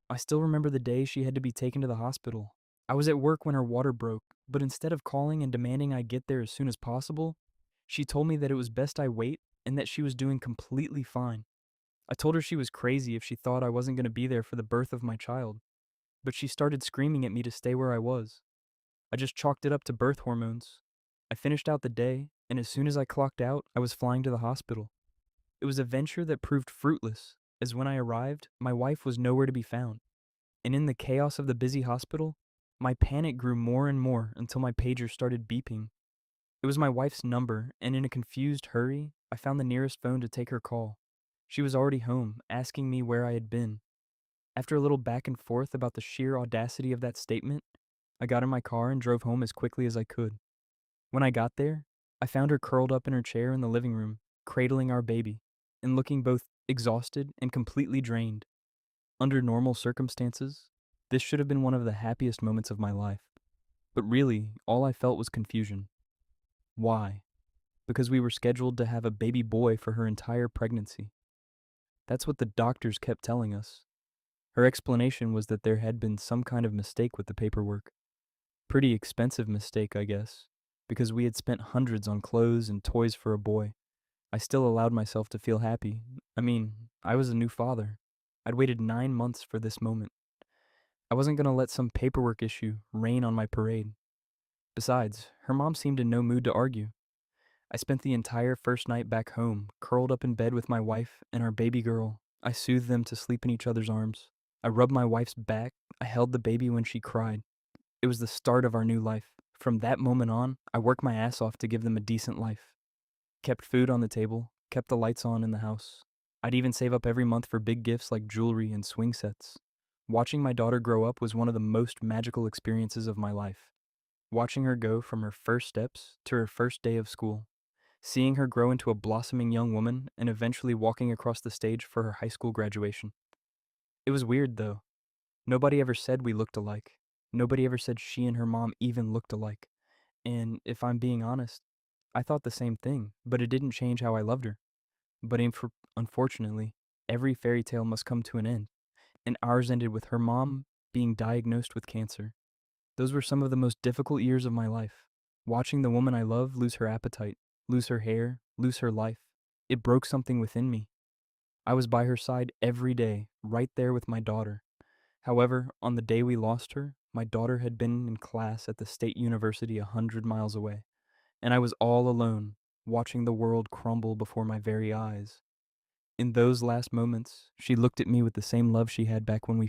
I still remember the day she had to be taken to the hospital. I was at work when her water broke, but instead of calling and demanding I get there as soon as possible, she told me that it was best I wait and that she was doing completely fine. I told her she was crazy if she thought I wasn't going to be there for the birth of my child, but she started screaming at me to stay where I was. I just chalked it up to birth hormones. I finished out the day, and as soon as I clocked out, I was flying to the hospital. It was a venture that proved fruitless, as when I arrived, my wife was nowhere to be found. And in the chaos of the busy hospital, my panic grew more and more until my pager started beeping. It was my wife's number, and in a confused hurry, I found the nearest phone to take her call. She was already home, asking me where I had been. After a little back and forth about the sheer audacity of that statement, I got in my car and drove home as quickly as I could. When I got there, I found her curled up in her chair in the living room, cradling our baby, and looking both exhausted and completely drained. Under normal circumstances, this should have been one of the happiest moments of my life. But really, all I felt was confusion. Why? Because we were scheduled to have a baby boy for her entire pregnancy. That's what the doctors kept telling us. Her explanation was that there had been some kind of mistake with the paperwork. Pretty expensive mistake, I guess, because we had spent hundreds on clothes and toys for a boy. I still allowed myself to feel happy. I mean, I was a new father. I'd waited 9 months for this moment. I wasn't going to let some paperwork issue rain on my parade. Besides, her mom seemed in no mood to argue. I spent the entire first night back home, curled up in bed with my wife and our baby girl. I soothed them to sleep in each other's arms. I rubbed my wife's back. I held the baby when she cried. It was the start of our new life. From that moment on, I worked my ass off to give them a decent life. Kept food on the table, kept the lights on in the house. I'd even save up every month for big gifts like jewelry and swing sets. Watching my daughter grow up was one of the most magical experiences of my life. Watching her go from her first steps to her first day of school. Seeing her grow into a blossoming young woman and eventually walking across the stage for her high school graduation. It was weird though. Nobody ever said we looked alike. Nobody ever said she and her mom even looked alike. And if I'm being honest, I thought the same thing, but it didn't change how I loved her. But unfortunately, every fairy tale must come to an end, and ours ended with her mom being diagnosed with cancer. Those were some of the most difficult years of my life. Watching the woman I love lose her appetite, lose her hair, lose her life. It broke something within me. I was by her side every day, right there with my daughter. However, on the day we lost her, my daughter had been in class at the state university 100 miles away, and I was all alone, watching the world crumble before my very eyes. In those last moments, she looked at me with the same love she had back when we